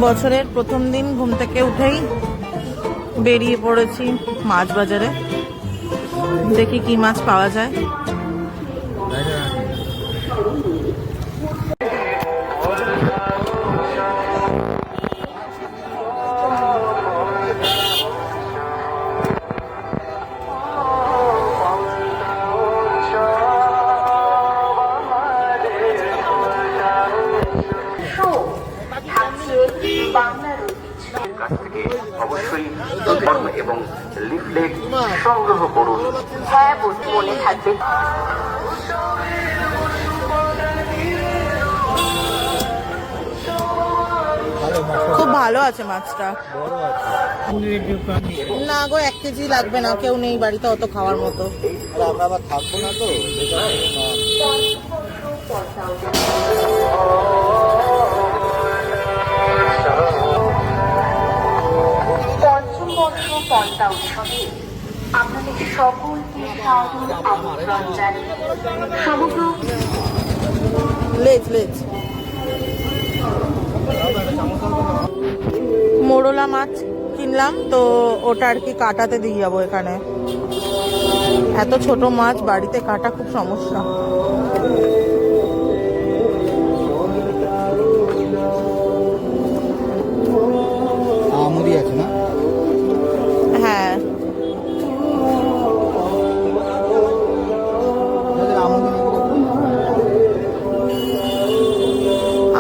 বছরের প্রথম দিন ঘুম থেকে উঠেই বেরিয়ে পড়েছি মাছ বাজারে। দেখি কি মাছ পাওয়া যায়। অবশ্যই এবং লিফলেট সংগ্রহ করুন। হ্যাঁ, মনে থাকবে। খুব ভালো আছে মাছটা। না গো, 1 কেজি লাগবে না, কেউ নেই বাড়িতে অত খাওয়ার মতো। আমরা আবার থাকবো না তো। পঞ্চম বর্ষ পদ্মা উৎসবে আপনাদের সকলকে সাদর আমন্ত্রণ জানিয়ে সমগ্র লেজ লেজ মোরলা মাছ কিনলাম, তো ওটা আর কি কাটাতে দিয়ে যাবো। এখানে এত ছোট মাছ বাড়িতে কাটা খুব সমস্যা। আমুদি আছে না? হ্যাঁ,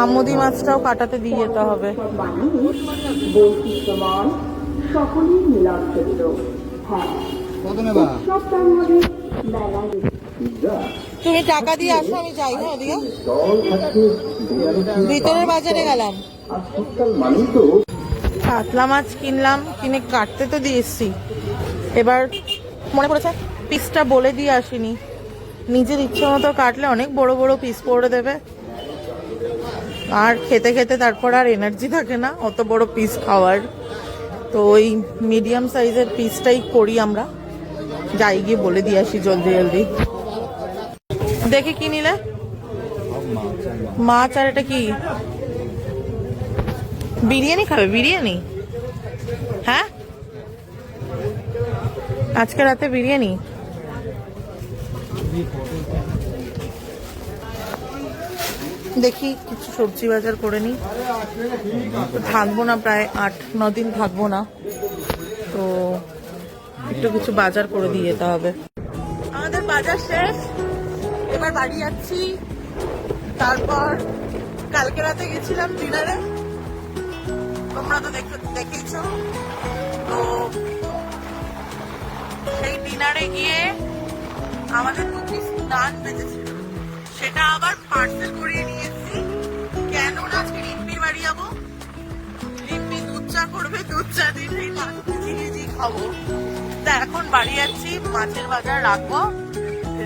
আমুদি মাছটাও কাটাতে দিয়ে যেতে হবে। বৈচিত্র্যময় সকলের মিলন ক্ষেত্র। হ্যাঁ, কত নেবা? তুমি টাকা দিয়ে আসো, আমি যাই। হ্যাঁ, ওদিকে ভিতরের বাজারে গেলাম। কাতলা মাছ কিনলাম, কিনে কাটতে তো দিয়ে এসছি। এবার মনে পড়েছে পিসটা বলে দিয়ে আসিনি। নিজের ইচ্ছে মতো কাটলে অনেক বড় বড় পিস করে দেবে, আর খেতে খেতে তারপর আর এনার্জি থাকে না অত বড় পিস খাওয়ার। তো ওই মিডিয়াম সাইজের পিসটাই করি আমরা। যাই গিয়ে বলে দিয়ে আসি জলদি জলদি। দেখে কি নিলে? মাছ। আর এটা কি? বিরিয়ানি খাবে? বিরিয়ানি? হ্যাঁ, আজকে রাতে বিরিয়ানি। দেখি কিছু সবজি বাজার করে নিই। থাকবো না, প্রায় 8-9 দিন থাকবো না, তো একটু কিছু বাজার করে দিয়ে যেতে হবে। আমাদের বাজার শেষ, এবার বাড়ি যাচ্ছি। তারপর কালকে রাতে গেছিলাম ডিনারে, তোমরা তো দেখেছো। তো সেই ডিনারে গিয়ে আমাদের 2 পিস নান বেজেছিল, সেটা আবার পার্সেল করিয়ে নিয়েছি। কেন না আজকে রিম্পির বাড়ি যাবো, রিম্পি দুধ চা করবে, দুধ চা দিয়ে সেই নান ভিজিয়ে খাবো। তা এখন বাড়ি যাচ্ছি, মাছের বাজার রাখবো,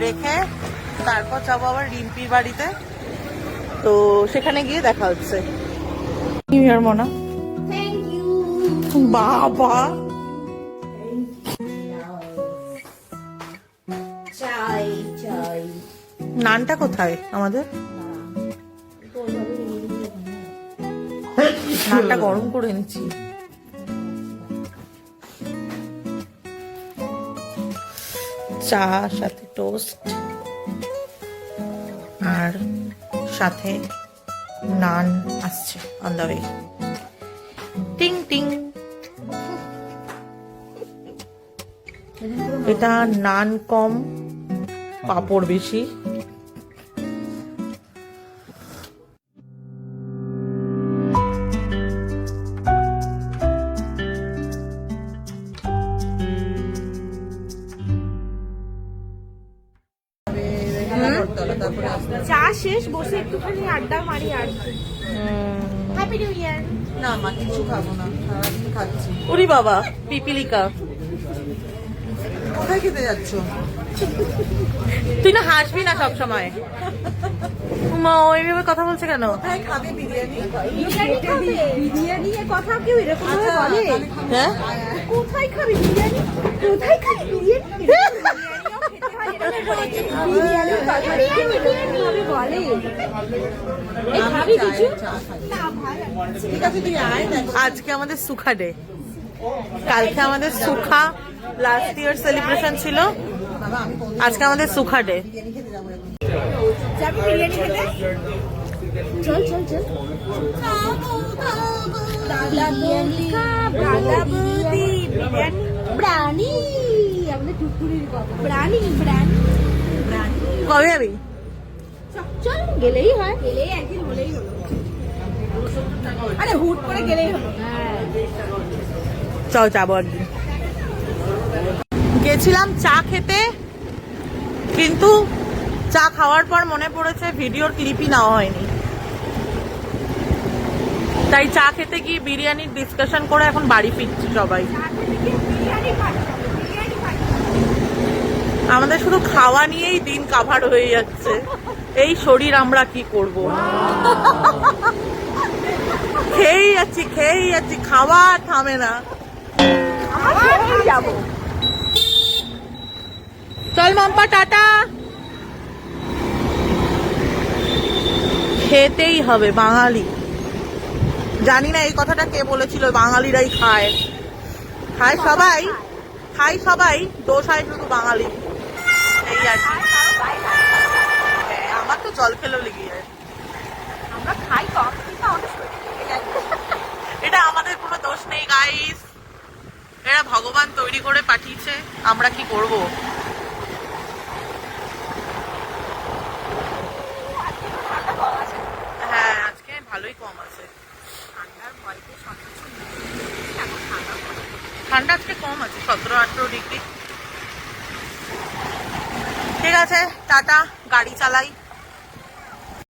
রেখে তারপর যাবো আবার রিম্পির বাড়িতে। তো সেখানে গিয়ে দেখা হচ্ছে। New year Mona. বাবা নানটা কোথায় আমাদের? নানটা গরম করে নিচ্ছি। চা সাথে টোস্ট আর সাথে নান আসছে অন দ্য ওয়ে। টিং টিং। এটা নান কম, পাঁপড় বেশি। চা শেষ, বসে একটুখানি আড্ডা মারি। আর হ্যাপি নিউ ইয়ার। না মা, কিছু খাবো না, সারাদিন খাচ্ছি। ওরে বাবা, পিপিলিকা কোথায় খেতে যাচ্ছ? তুই না হাসবি না সব সময়। মা ওইভাবে কথা বলছে কেন? কোথায় খাবে বিরিয়ানি? বিরিয়ানি কথা কেউ এরকম বলে? হ্যাঁ, কোথায় খাবি বিরিয়ানি? কোথায় খাবি বিরিয়ানি? আজকে আমাদের সুখা ডে, কালকে আমাদের সুখা লাস্ট ইয়ার সেলিব্রেশন ছিল, আজকে আমাদের সুখা ডে। চল চল চল ব্রানি, আমাদের টুকুরির কথা, ব্রানি ব্রানি ব্রানি। কবে যাবি? চল গেলেই হয়, গেলেই একদিন হলেই হলো, আরে হুট করে গেলেই হলো। হ্যাঁ চল যাবো একদিন। গেছিলাম চা খেতে, কিন্তু চা খাওয়ার পর মনে পড়েছে ভিডিওর ক্লিপই নেওয়া হয়নি, তাই চা খেতে গিয়ে বিরিয়ানির ডিসকাশন করে এখন বাড়ি ফিরছি সবাই। আমাদের শুধু খাওয়া নিয়েই দিন কাভার হয়ে যাচ্ছে, এই শরীর আমরা কি করব, খেয়েই যাচ্ছি, খাওয়া থামে না। যাবো, চল মাম্পা টাটা। খেতেই হবে, বাঙালি। জানি না এই কথাটা কে বলেছিল, বাঙালিরাই খায়, খায় সবাই, দোষ হয় শুধু বাঙালি, এই আর কি। আমার তো জল খেলেও লেগে যায়। আমরা খাই কম কিন্তু আমাদের শরীরে লেগে যায়। এটা আমাদের কোনো দোষ নেই গাইস, এরা ভগবান তৈরি করে পাঠিয়েছে, আমরা কি করব। হ্যাঁ আজকে ভালোই কম আছে, ঠান্ডা আজকে কম আছে, 17-18 ডিগ্রি। ঠিক আছে টাটা, গাড়ি চালাই।